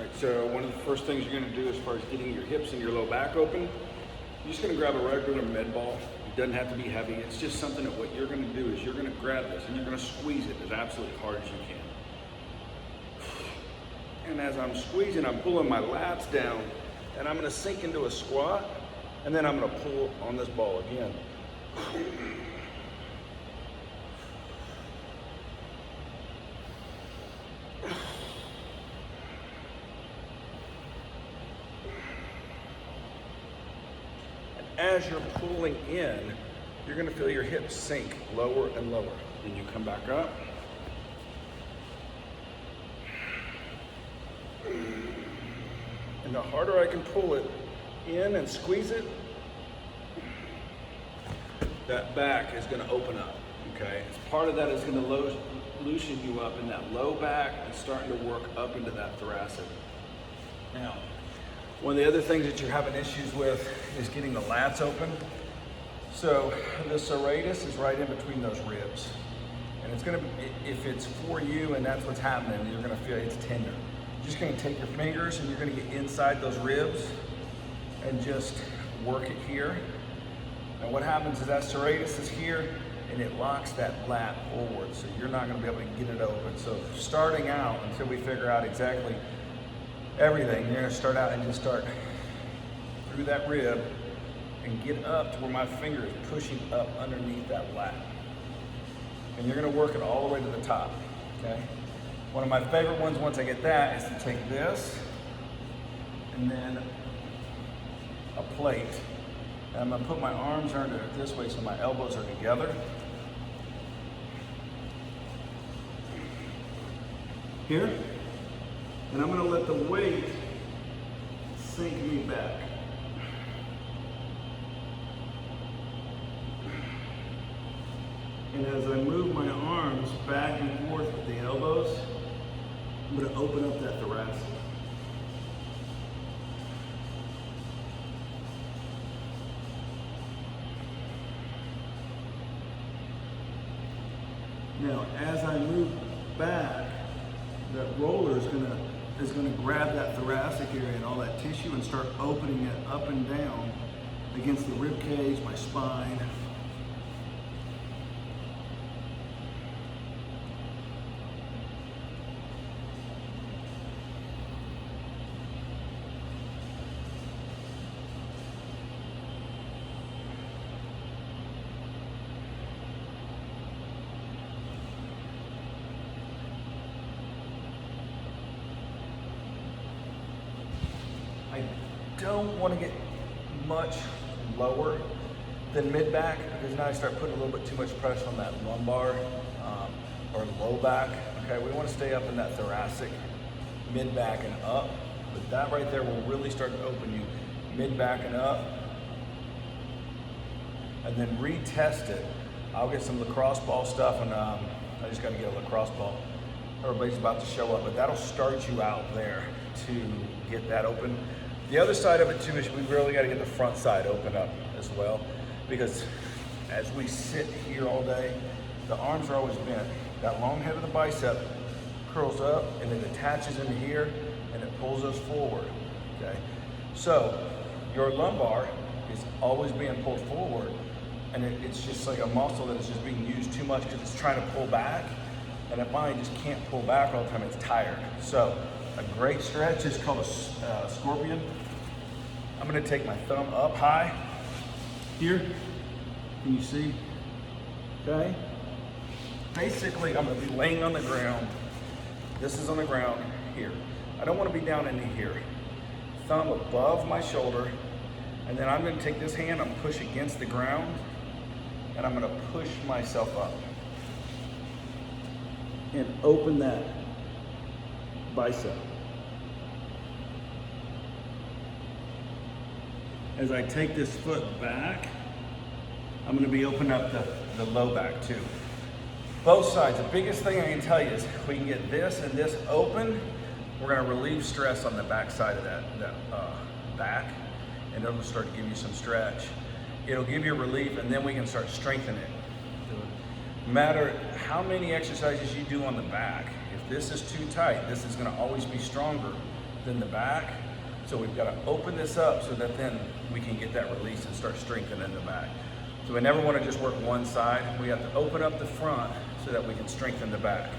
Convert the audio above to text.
All right, so one of the first things you're gonna do as far as getting your hips and your low back open, you're just gonna grab a regular med ball. It doesn't have to be heavy. It's just something that what you're gonna do is you're gonna grab this and you're gonna squeeze it as absolutely hard as you can. And as I'm squeezing, I'm pulling my lats down and I'm gonna sink into a squat and then I'm gonna pull on this ball again. As you're pulling in, you're gonna feel your hips sink lower and lower. Then you come back up. And the harder I can pull it in and squeeze it, that back is gonna open up, okay? As part of that is gonna loosen you up in that low back and starting to work up into that thoracic. Now, one of the other things that you're having issues with is getting the lats open. So the serratus is right in between those ribs. And it's gonna be, if it's for you and that's what's happening, you're gonna feel it's tender. You're just gonna take your fingers and you're gonna get inside those ribs and just work it here. And what happens is that serratus is here and it locks that lat forward. So you're not gonna be able to get it open. So starting out, until we figure out exactly everything, you're gonna start out and just start through that rib and get up to where my finger is pushing up underneath that lat. And you're gonna work it all the way to the top, okay? One of my favorite ones once I get that is to take this and then a plate. And I'm gonna put my arms under it this way so my elbows are together. Here. And I'm gonna let the weight sink me back. And as I move my arms back and forth with the elbows, I'm gonna open up that thoracic. Now, as I move back, that roller is gonna grab that thoracic area and all that tissue and start opening it up and down against the rib cage, my spine. I don't want to get much lower than mid-back because now I start putting a little bit too much pressure on that lumbar or low back. Okay, we want to stay up in that thoracic, mid-back and up. But that right there will really start to open you mid-back and up. And then retest it. I'll get some lacrosse ball stuff and I just got to get a lacrosse ball. Everybody's about to show up, but that'll start you out there to get that open. The other side of it too is we really got to get the front side open up as well, because as we sit here all day, the arms are always bent. That long head of the bicep curls up and it attaches into here and it pulls us forward, okay? So your lumbar is always being pulled forward and it's just like a muscle that is just being used too much because it's trying to pull back, and it finally just can't pull back all the time, it's tired. So a great stretch is called a scorpion. I'm gonna take my thumb up high here. Can you see? Okay. Basically, I'm gonna be laying on the ground. This is on the ground here. I don't wanna be down into here. Thumb above my shoulder, and then I'm gonna take this hand, I'm gonna push against the ground, and I'm gonna push myself up. And open that bicep. As I take this foot back, I'm gonna be opening up the low back too. Both sides, the biggest thing I can tell you is if we can get this and this open, we're gonna relieve stress on the back side of that back, and it'll start to give you some stretch. It'll give you relief, and then we can start strengthening it. No matter how many exercises you do on the back, if this is too tight, this is gonna always be stronger than the back. So we've got to open this up so that then we can get that release and start strengthening the back. So we never want to just work one side. We have to open up the front so that we can strengthen the back.